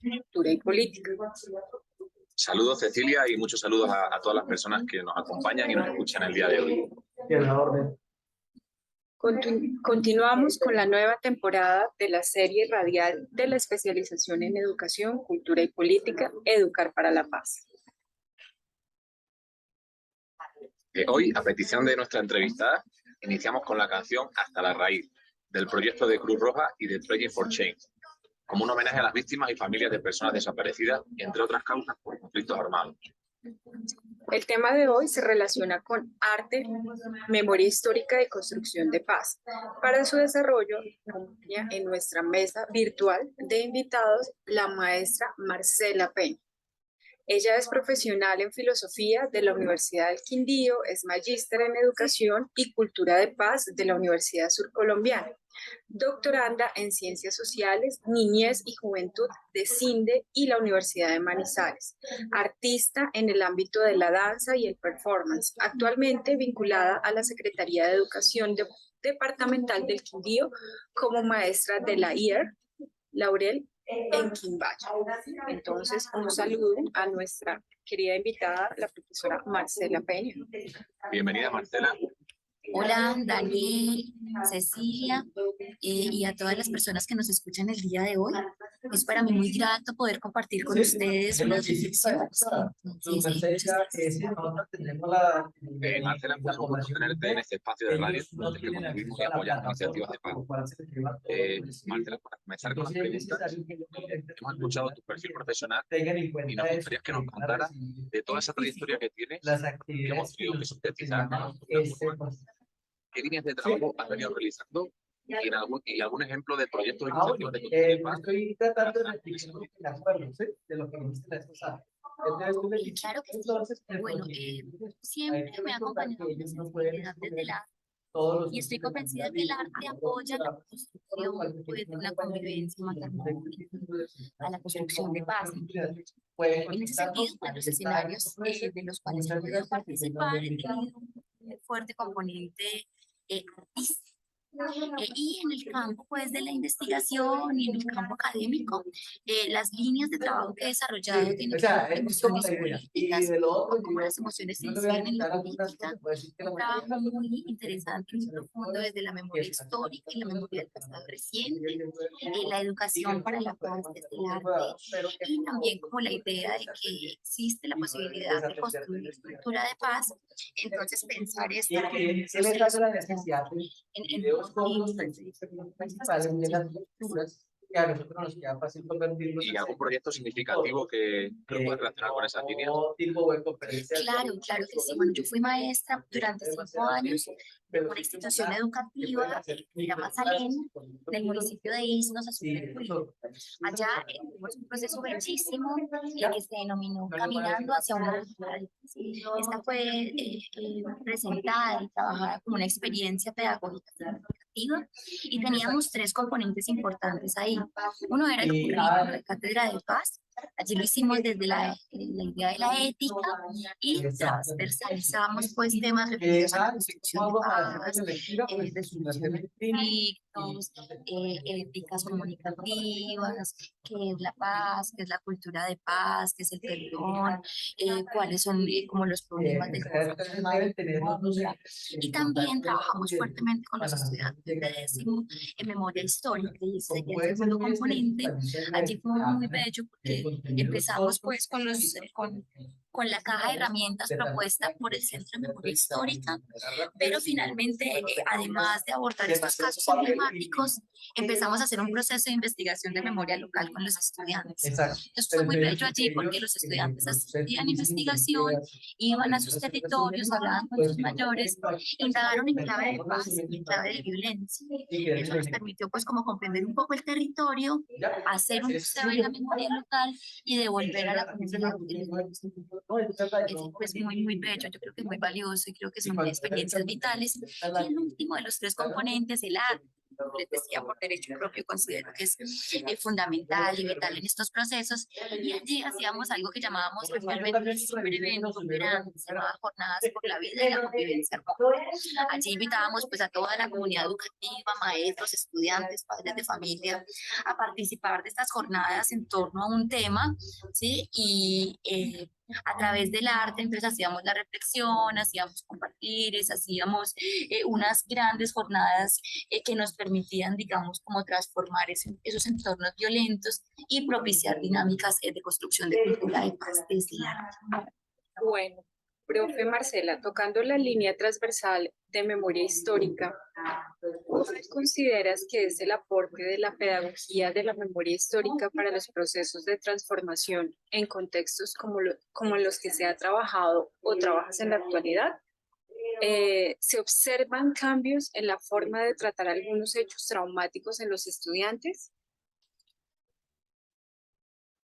cultura y política. Saludos, Cecilia, y muchos saludos a todas las personas que nos acompañan y nos escuchan el día de hoy. Continuamos con la nueva temporada de la serie radial de la especialización en educación, cultura y política, Educar para la Paz. Hoy, a petición de nuestra entrevistada, iniciamos con la canción Hasta la Raíz, del proyecto de Cruz Roja y de Project for Change, como un homenaje a las víctimas y familias de personas desaparecidas, entre otras causas por conflictos armados. El tema de hoy se relaciona con arte, memoria histórica y construcción de paz. Para su desarrollo, acompaña en nuestra mesa virtual de invitados la maestra Marcela Peña. Ella es profesional en filosofía de la Universidad del Quindío, es magíster en educación y cultura de paz de la Universidad Surcolombiana, doctoranda en ciencias sociales, niñez y juventud de CINDE y la Universidad de Manizales, artista en el ámbito de la danza y el performance, actualmente vinculada a la Secretaría de Educación Departamental del Quindío como maestra de la IER, Laurel en Quimbayo. Entonces, un saludo a nuestra querida invitada, la profesora Marcela Peña. Bienvenida, Marcela. Hola, Daniel, Cecilia, y a todas las personas que nos escuchan el día de hoy. Es para mí muy grato poder compartir con ustedes unas reflexiones. Marcela, fue un gusto tenerte en este espacio de radio donde contribuimos y apoyamos iniciativas de paz. Marcela, para comenzar con las preguntas, hemos escuchado tu perfil profesional y nos gustaría que nos contaras de toda esa trayectoria que tienes, que hemos tenido que sintetizar. ¿Qué líneas de trabajo has venido realizando y algún ejemplo de proyectos e iniciativas de cultura y paz? Estoy tratando de reflexionar de lo que dijiste la vez pasada. Claro que sí. Bueno, siempre me ha acompañado la sensibilidad desde el arte y estoy convencida que el arte apoya la construcción pues, de una convivencia más armónica, a la construcción de paz. En ese sentido, pues, los escenarios de los cuales he podido participar he tenido un fuerte componente artístico. Y en el campo pues, de la investigación y en el campo académico, las líneas de trabajo que he desarrollado tienen que ver con emociones políticas, o cómo las emociones se inciden en la política. Un trabajo muy interesante, muy profundo desde la memoria histórica y la memoria del pasado reciente, la educación para la paz desde el arte, y también como la idea de que existe la posibilidad de construir una estructura de paz. Entonces pensar esto en principales de las lecturas que a nosotros nos queda fácil convertirlos. ¿Y algún proyecto significativo que lo puedas relacionar con esas líneas? Claro, claro que sí. Bueno, yo fui maestra durante 5 años de una institución educativa que se llama Salén, del municipio de Isnos, a Sucre. Allá tuvimos un proceso bellísimo que se denominó Caminando hacia una realidad. Esta fue presentada y trabajada como una experiencia pedagógica significativa y teníamos 3 componentes importantes ahí. Uno era el currículo de Cátedra de Paz. Allí lo hicimos desde la idea de la ética y transversalizamos pues temas referidos a la construcción de paz, resolución de conflictos, éticas comunicativas, qué es la paz, qué es la cultura de paz, qué es el perdón, cuáles son como los problemas del conflicto. Y también trabajamos fuertemente con los estudiantes de décimo en memoria histórica y ese sería el segundo componente. Allí fue muy bello porque empezamos pues con la caja de herramientas propuesta por el Centro de Memoria Histórica, pero finalmente, además de abordar estos casos emblemáticos, empezamos a hacer un proceso de investigación de memoria local con los estudiantes. Esto fue muy bello allí porque los estudiantes hacían investigación, iban a sus territorios, hablaban con sus mayores, indagaron en clave de paz y en clave de violencia. Eso nos permitió pues como comprender un poco el territorio, hacer un museo de la memoria local y devolver a la comunidad. Es pues muy bello, yo creo que es muy valioso y creo que son experiencias vitales. Y el último de los 3 componentes, el arte. les decía, por derecho propio, considero que es fundamental y vital en estos procesos. Y allí hacíamos algo que llamábamos realmente un super evento, un verano, se llamaba Jornadas por la Vida y la Convivencia Armónica. Allí invitábamos pues a toda la comunidad educativa, maestros, estudiantes, padres de familia, a participar de estas jornadas en torno a un tema, ¿sí? Y a través del arte, entonces hacíamos la reflexión, hacíamos compartires, hacíamos unas grandes jornadas que nos permitían, digamos, como transformar esos entornos violentos y propiciar dinámicas de construcción de cultura de paz desde el arte. Bueno, profe Marcela, tocando la línea transversal de memoria histórica, ¿cuál consideras que es el aporte de la pedagogía de la memoria histórica para los procesos de transformación en contextos como los que se ha trabajado o trabajas en la actualidad? ¿Se observan cambios en la forma de tratar algunos hechos traumáticos en los estudiantes?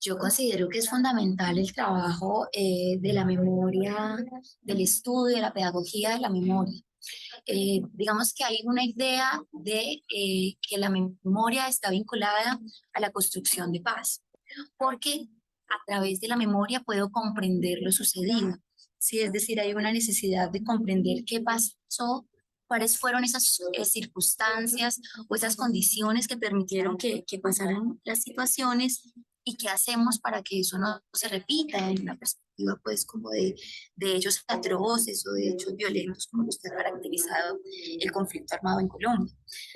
Yo considero que es fundamental el trabajo de la memoria, del estudio, de la pedagogía de la memoria. Digamos que hay una idea de que la memoria está vinculada a la construcción de paz, porque a través de la memoria puedo comprender lo sucedido. Sí, es decir, hay una necesidad de comprender qué pasó, cuáles fueron esas circunstancias o esas condiciones que permitieron que pasaran las situaciones y qué hacemos para que eso no se repita en una perspectiva pues como de hechos atroces o de hechos violentos como los que ha caracterizado el conflicto armado en Colombia.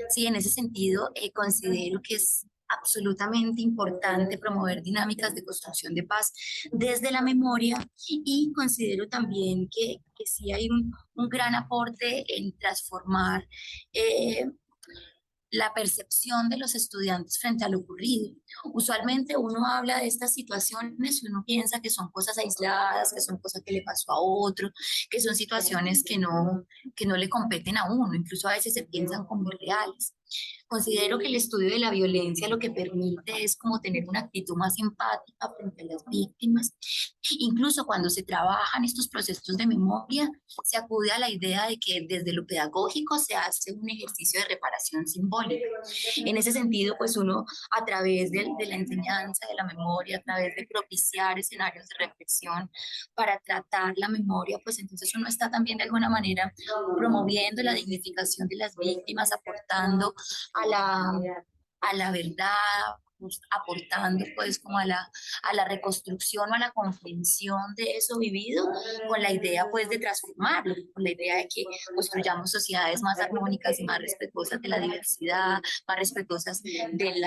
Sí, en ese sentido considero que es absolutamente importante promover dinámicas de construcción de paz desde la memoria y considero también que sí hay un gran aporte en transformar la percepción de los estudiantes frente a lo ocurrido. Usualmente uno habla de estas situaciones y uno piensa que son cosas aisladas, que son cosas que le pasó a otro, que son situaciones que no le competen a uno, incluso a veces se piensan como irreales. Considero que el estudio de la violencia lo que permite es como tener una actitud más empática frente a las víctimas. Incluso cuando se trabajan estos procesos de memoria, se acude a la idea de que desde lo pedagógico se hace un ejercicio de reparación simbólica. En ese sentido, pues uno a través de la enseñanza, de la memoria, a través de propiciar escenarios de reflexión para tratar la memoria, pues entonces uno está también de alguna manera promoviendo la dignificación de las víctimas, aportando a la verdad, pues, aportando pues como a la reconstrucción o a la comprensión de eso vivido, con la idea pues de transformarlo, con la idea de que construyamos sociedades más armónicas y más respetuosas de la diversidad, más respetuosas del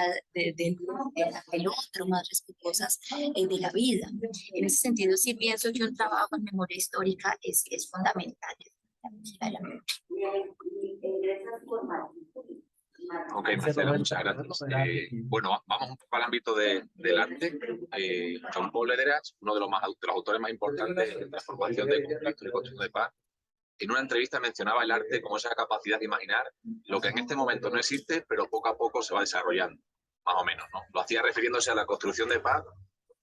otro, más respetuosas de la vida. En ese sentido sí pienso que un trabajo en memoria histórica es fundamental. Ok, Marcela, muchas gracias. Bueno, vamos un poco al ámbito del arte. John Paul Lederach, uno de los autores más importantes de transformación de conflicto y construcción de paz, en una entrevista mencionaba el arte como esa capacidad de imaginar lo que en este momento no existe, pero poco a poco se va desarrollando, más o menos, ¿no? Lo hacía refiriéndose a la construcción de paz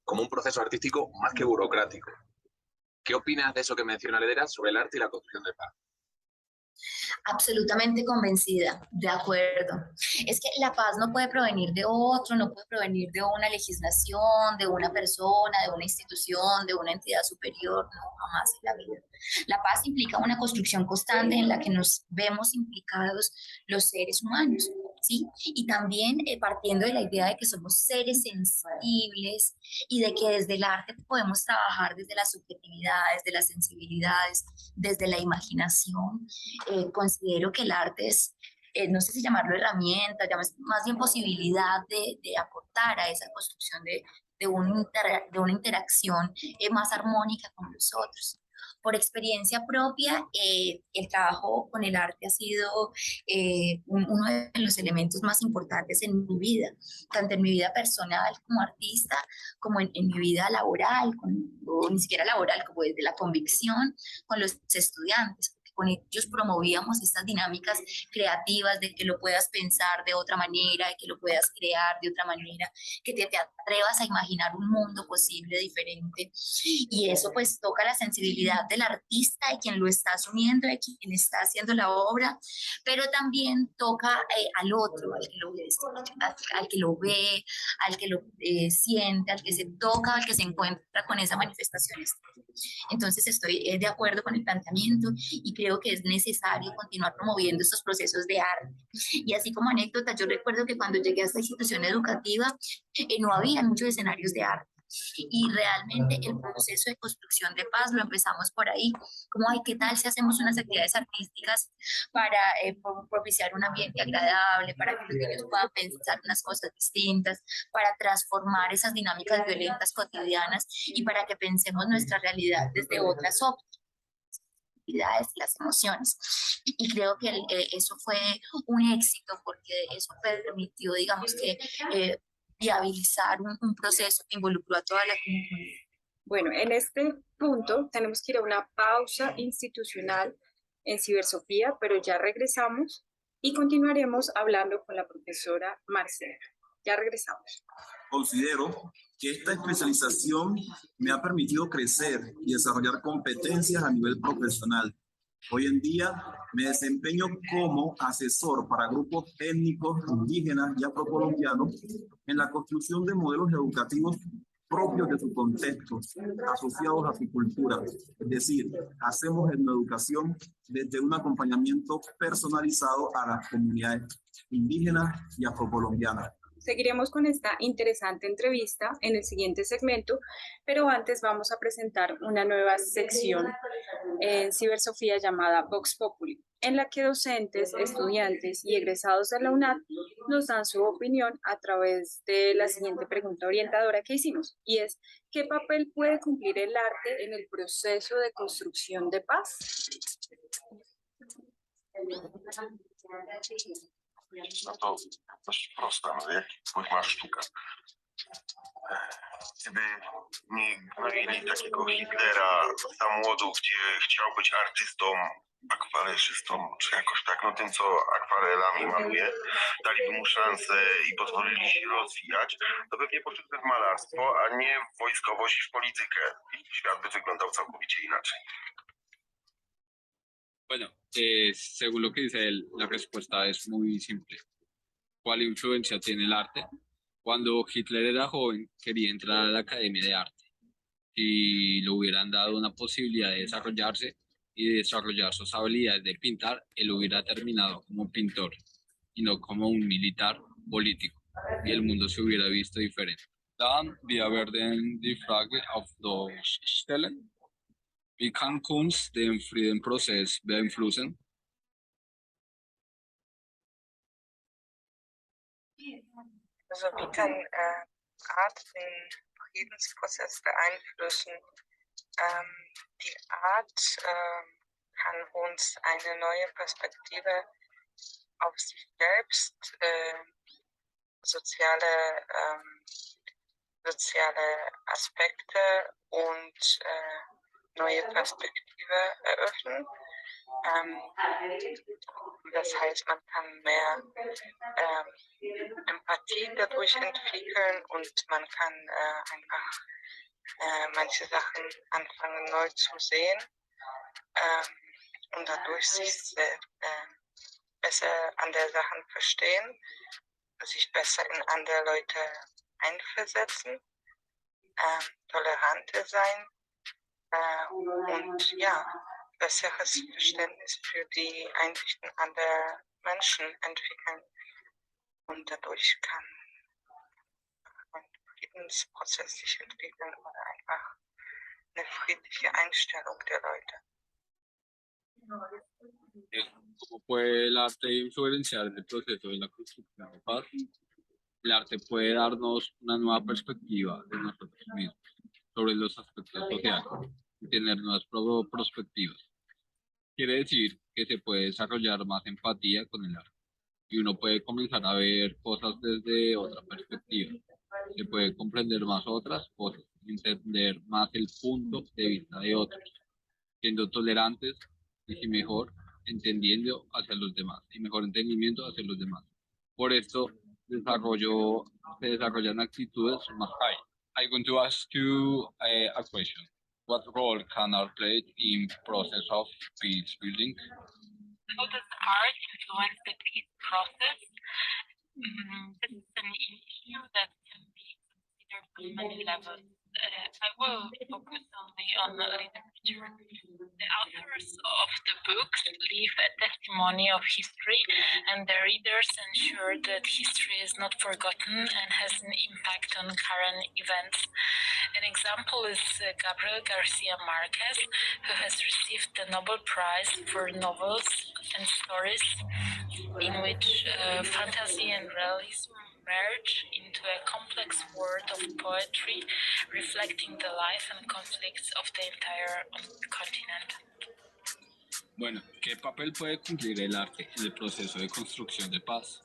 como un proceso artístico más que burocrático. ¿Qué opinas de eso que menciona Lederach sobre el arte y la construcción de paz? Absolutamente convencida, de acuerdo. Es que la paz no puede provenir de otro, no puede provenir de una legislación, de una persona, de una institución, de una entidad superior, no, jamás en la vida. La paz implica una construcción constante en la que nos vemos implicados los seres humanos, ¿sí? Y también partiendo de la idea de que somos seres sensibles y de que desde el arte podemos trabajar desde las subjetividades, de las sensibilidades, desde la imaginación. Considero que el arte es, no sé si llamarlo herramienta, más bien posibilidad de aportar a esa construcción de una interacción más armónica con los otros. Por experiencia propia, el trabajo con el arte ha sido uno de los elementos más importantes en mi vida, tanto en mi vida personal como artista, como en mi vida laboral, o ni siquiera laboral, como desde la convicción con los estudiantes. con ellos promovíamos estas dinámicas creativas de que lo puedas pensar de otra manera, de que lo puedas crear de otra manera, que te atrevas a imaginar un mundo posible diferente. Y eso pues toca la sensibilidad del artista, de quien lo está asumiendo, de quien está haciendo la obra, pero también toca al otro, al que lo ve, al que lo siente, al que se toca, al que se encuentra con esa manifestación. Entonces estoy de acuerdo con el planteamiento y creo que es necesario continuar promoviendo estos procesos de arte. Y así como anécdota, yo recuerdo que cuando llegué a esta institución educativa no había muchos escenarios de arte. Y realmente el proceso de construcción de paz lo empezamos por ahí, como, ay, ¿qué tal si hacemos unas actividades artísticas para propiciar un ambiente agradable, para que los niños puedan pensar unas cosas distintas, para transformar esas dinámicas violentas cotidianas y para que pensemos nuestra realidad desde otras ópticas, las emociones. Y creo que eso fue un éxito porque eso permitió, digamos que, viabilizar un proceso que involucró a toda la comunidad. Bueno, en este punto tenemos que ir a una pausa institucional en Cibersofía, pero ya regresamos y continuaremos hablando con la profesora Marcela. Ya regresamos. Considero que esta especialización me ha permitido crecer y desarrollar competencias a nivel profesional. Hoy en día me desempeño como asesor para grupos étnicos, indígenas y afrocolombianos en la construcción de modelos educativos propios de su contexto, asociados a su cultura. Es decir, hacemos etnoeducación desde un acompañamiento personalizado a las comunidades indígenas y afrocolombianas. Seguiremos con esta interesante entrevista en el siguiente segmento, pero antes vamos a presentar una nueva sección en Cibersofía llamada Vox Populi, en la que docentes, estudiantes y egresados de la UNAD nos dan su opinión a través de la siguiente pregunta orientadora que hicimos, y es, ¿qué papel puede cumplir el arte en el proceso de construcción de paz? No to dość prosta, no jaki wpływ ma sztuka? Gdyby nie gnojili takiego Hitlera za młodu, gdzie chciał być artystą, akwarelistą, czy jakoś tak, no tym, co akwarelami maluje, daliby mu szansę i pozwolili się rozwijać, to pewnie poszedłby w malarstwo, a nie w wojskowość i w politykę. I świat by wyglądał całkowicie inaczej. Bueno, según lo que dice él, la respuesta es muy simple. ¿Cuál influencia tiene el arte? Cuando Hitler era joven, quería entrar a la Academia de Arte. Si le hubieran dado una posibilidad de desarrollarse y de desarrollar sus habilidades de pintar, él hubiera terminado como pintor y no como un militar político. Y el mundo se hubiera visto diferente. Dan wir werden die Frage auf Deutsch stellen. Wie kann Kunst den Friedenprozess beeinflussen? Also wie kann Art den Friedensprozess beeinflussen? Die Art kann uns eine neue Perspektive auf sich selbst, soziale Aspekte und neue Perspektive eröffnen. Das heißt, man kann mehr Empathie dadurch entwickeln und man kann einfach manche Sachen anfangen neu zu sehen und dadurch sich besser an der Sachen verstehen, sich besser in andere Leute einversetzen, toleranter sein und ja, besseres Verständnis für die Einsichten anderer Menschen entwickeln. Und dadurch kann ein Friedensprozess sich entwickeln oder einfach eine friedliche Einstellung der Leute. ¿Cómo puede el arte influenciar el proceso de la construcción de paz? El arte puede darnos una nueva perspectiva de nosotros mismos sobre los aspectos sociales y tener nuevas perspectivas. Quiere decir que se puede desarrollar más empatía con el arte y uno puede comenzar a ver cosas desde otra perspectiva. Se puede comprender más otras cosas, entender más el punto de vista de otros, siendo tolerantes y mejor entendiendo hacia los demás y mejor entendimiento hacia los demás. Por esto se desarrollan actitudes más high. I want to ask you a question. What role can art play in process of peace building? How does art influence the peace process? This is an issue that can be considered on many levels. I will focus only on literature. The authors of the books leave a testimony of history, and the readers ensure that history is not forgotten and has an impact on current events. An example is Gabriel Garcia Marquez, who has received the Nobel Prize for novels and stories in which fantasy and realism merge into a complex world of poetry reflecting the life and conflicts of the entire continent. Bueno, ¿qué papel puede cumplir el arte en el proceso de construcción de paz?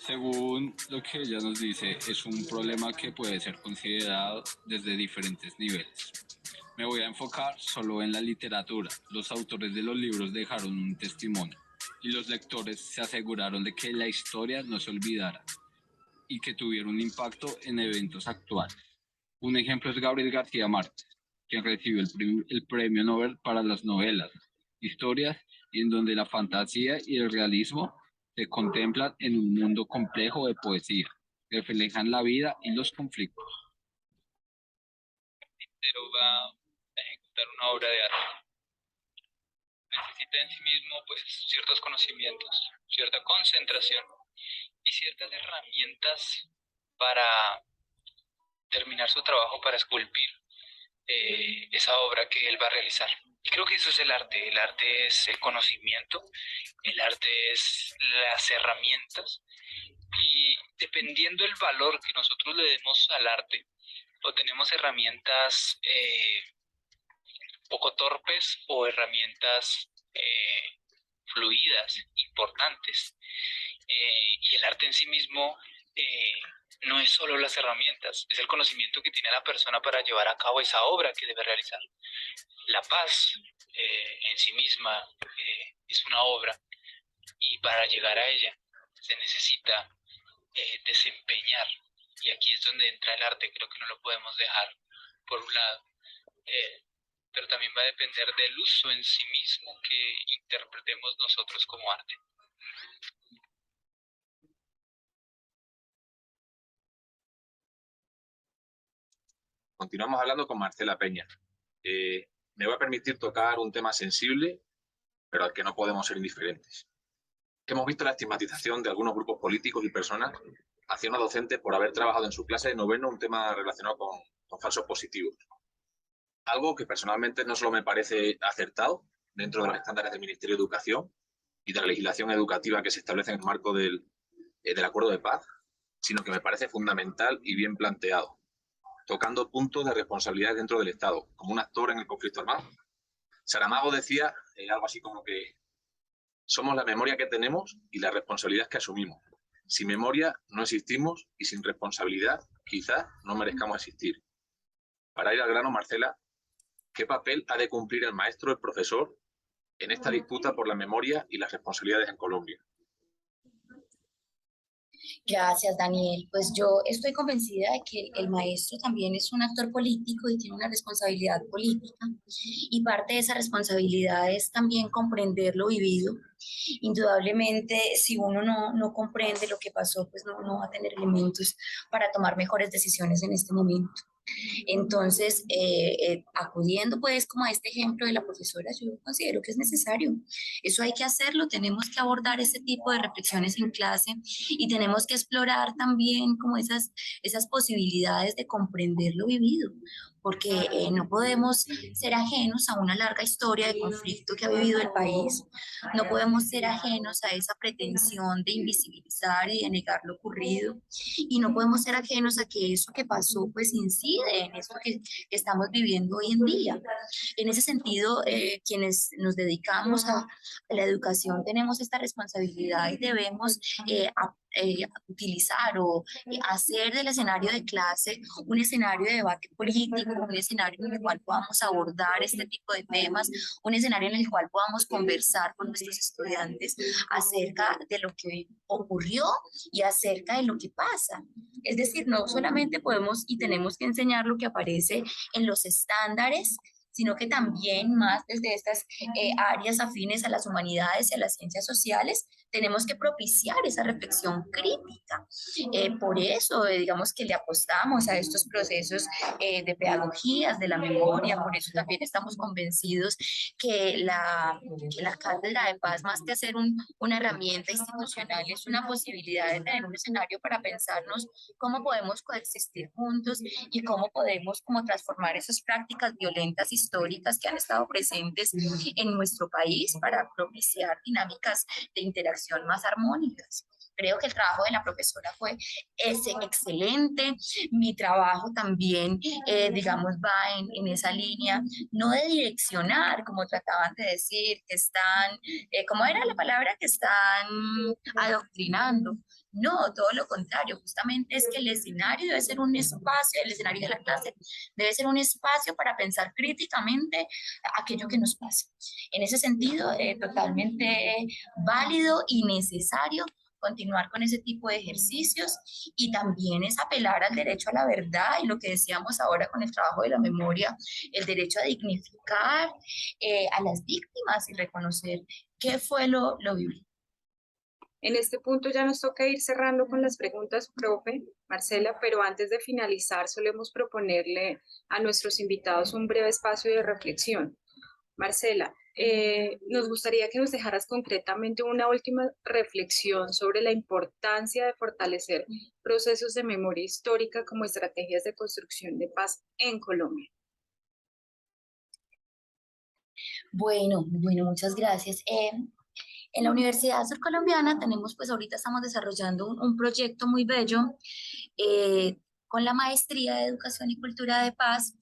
Según lo que ella nos dice, es un problema que puede ser considerado desde diferentes niveles. Me voy a enfocar solo en la literatura. Los autores de los libros dejaron un testimonio y los lectores se aseguraron de que la historia no se olvidara y que tuviera un impacto en eventos actuales. Un ejemplo es Gabriel García Márquez, quien recibió el Premio Nobel para las novelas, historias, y en donde la fantasía y el realismo se contemplan en un mundo complejo de poesía, que reflejan la vida y los conflictos. Pero va a ejecutar una obra de arte. Necesita en sí mismo pues ciertos conocimientos, cierta concentración y ciertas herramientas para terminar su trabajo, para esculpir esa obra que él va a realizar. Y creo que eso es el arte. El arte es el conocimiento, el arte es las herramientas, y dependiendo del valor que nosotros le demos al arte, o tenemos herramientas poco torpes o herramientas fluidas, importantes. Y el arte en sí mismo no es solo las herramientas, es el conocimiento que tiene la persona para llevar a cabo esa obra que debe realizar. La paz en sí misma es una obra, y para llegar a ella se necesita desempeñar, y aquí es donde entra el arte. Creo que no lo podemos dejar por un lado, pero también va a depender del uso en sí mismo que interpretemos nosotros como arte. Continuamos hablando con Marcela Peña. Me voy a permitir tocar un tema sensible, pero al que no podemos ser indiferentes. Hemos visto la estigmatización de algunos grupos políticos y personas hacia una docente por haber trabajado en su clase de noveno un tema relacionado con falsos positivos. Algo que personalmente no solo me parece acertado dentro de los estándares del Ministerio de Educación y de la legislación educativa que se establece en el marco del Acuerdo de Paz, sino que me parece fundamental y bien planteado, tocando puntos de responsabilidad dentro del Estado, como un actor en el conflicto armado. Saramago decía algo así como que somos la memoria que tenemos y la responsabilidad que asumimos. Sin memoria no existimos, y sin responsabilidad quizás no merezcamos existir. Para ir al grano, Marcela, ¿qué papel ha de cumplir el maestro, el profesor, en esta disputa por la memoria y las responsabilidades en Colombia? Gracias, Daniel. Pues yo estoy convencida de que el maestro también es un actor político y tiene una responsabilidad política, y parte de esa responsabilidad es también comprender lo vivido. Indudablemente, si uno no comprende lo que pasó, pues no va a tener elementos para tomar mejores decisiones en este momento. Entonces, acudiendo pues como a este ejemplo de la profesora, yo considero que es necesario. Eso hay que hacerlo, tenemos que abordar ese tipo de reflexiones en clase, y tenemos que explorar también como esas posibilidades de comprender lo vivido, porque no podemos ser ajenos a una larga historia de conflicto que ha vivido el país, no podemos ser ajenos a esa pretensión de invisibilizar y de negar lo ocurrido, y no podemos ser ajenos a que eso que pasó pues incide incide en esto que estamos viviendo hoy en día. En ese sentido, quienes nos dedicamos a la educación tenemos esta responsabilidad y debemos utilizar o hacer del escenario de clase un escenario de debate político, un escenario en el cual podamos abordar este tipo de temas, un escenario en el cual podamos conversar con nuestros estudiantes acerca de lo que ocurrió y acerca de lo que pasa. Es decir, no solamente podemos y tenemos que enseñar lo que aparece en los estándares, sino que también más desde estas áreas afines a las humanidades y a las ciencias sociales, tenemos que propiciar esa reflexión crítica. Por eso, digamos que le apostamos a estos procesos de pedagogías, de la memoria, por eso también estamos convencidos que la Cátedra de Paz, más que ser una herramienta institucional, es una posibilidad de tener un escenario para pensarnos cómo podemos coexistir juntos y cómo podemos como transformar esas prácticas violentas históricas que han estado presentes en nuestro país para propiciar dinámicas de interacción más armónicas. Creo que el trabajo de la profesora fue excelente. Mi trabajo también, digamos, va en esa línea, no de direccionar, como trataban de decir, que están, ¿cómo era la palabra? Que están adoctrinando. No, todo lo contrario, justamente es que el escenario debe ser un espacio, el escenario de la clase debe ser un espacio para pensar críticamente aquello que nos pasa. En ese sentido, totalmente válido y necesario continuar con ese tipo de ejercicios y también es apelar al derecho a la verdad y lo que decíamos ahora con el trabajo de la memoria, el derecho a dignificar a las víctimas y reconocer qué fue lo vivido. En este punto ya nos toca ir cerrando con las preguntas, profe Marcela, pero antes de finalizar solemos proponerle a nuestros invitados un breve espacio de reflexión. Marcela, nos gustaría que nos dejaras concretamente una última reflexión sobre la importancia de fortalecer procesos de memoria histórica como estrategias de construcción de paz en Colombia. Bueno, muchas gracias. En la Universidad Surcolombiana tenemos, pues ahorita estamos desarrollando un proyecto muy bello con la Maestría de Educación y Cultura de Paz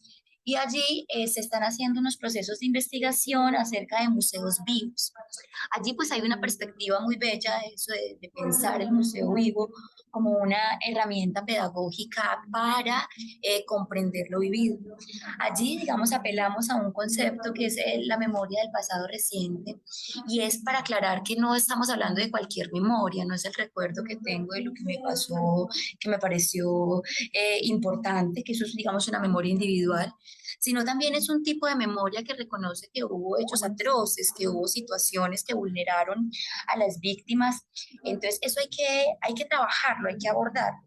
y allí se están haciendo unos procesos de investigación acerca de museos vivos. Allí pues hay una perspectiva muy bella de eso, de pensar el museo vivo como una herramienta pedagógica para comprender lo vivido. Allí, digamos, apelamos a un concepto que es la memoria del pasado reciente y es para aclarar que no estamos hablando de cualquier memoria, no es el recuerdo que tengo de lo que me pasó, que me pareció importante, que eso es, digamos, una memoria individual, sino también es un tipo de memoria que reconoce que hubo hechos atroces, que hubo situaciones que vulneraron a las víctimas. Entonces, eso hay que trabajarlo, hay que abordarlo.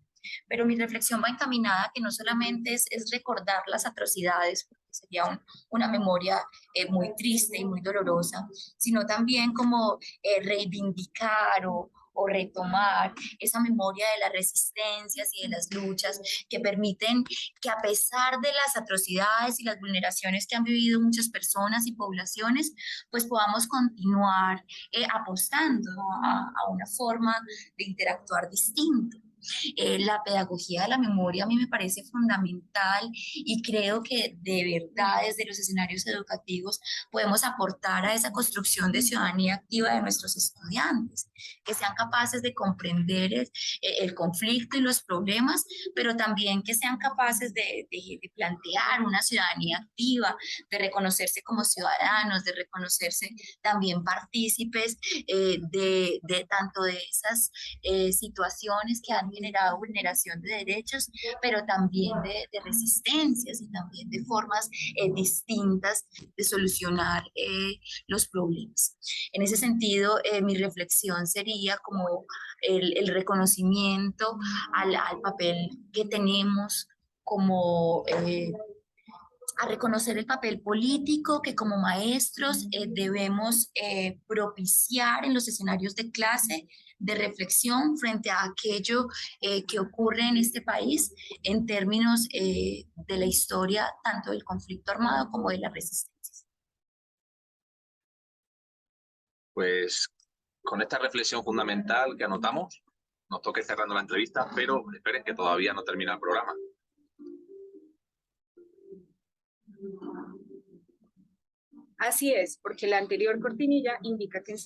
Pero mi reflexión va encaminada a que no solamente es recordar las atrocidades, porque sería una memoria muy triste y muy dolorosa, sino también como reivindicar o retomar esa memoria de las resistencias y de las luchas que permiten que a pesar de las atrocidades y las vulneraciones que han vivido muchas personas y poblaciones, pues podamos continuar apostando a una forma de interactuar distinta. La pedagogía de la memoria a mí me parece fundamental y creo que de verdad desde los escenarios educativos podemos aportar a esa construcción de ciudadanía activa de nuestros estudiantes, que sean capaces de comprender el conflicto y los problemas, pero también que sean capaces de plantear una ciudadanía activa, de reconocerse como ciudadanos, de reconocerse también partícipes de tanto de esas situaciones que han generado vulneración de derechos, pero también de resistencias y también de formas distintas de solucionar los problemas. En ese sentido, mi reflexión sería como el reconocimiento al papel que tenemos como a reconocer el papel político que como maestros debemos propiciar en los escenarios de clase, de reflexión frente a aquello que ocurre en este país en términos de la historia tanto del conflicto armado como de la resistencia. Pues con esta reflexión fundamental que anotamos, nos toca ir cerrando la entrevista, pero esperen que todavía no termina el programa. Así es, porque la anterior cortinilla indica que en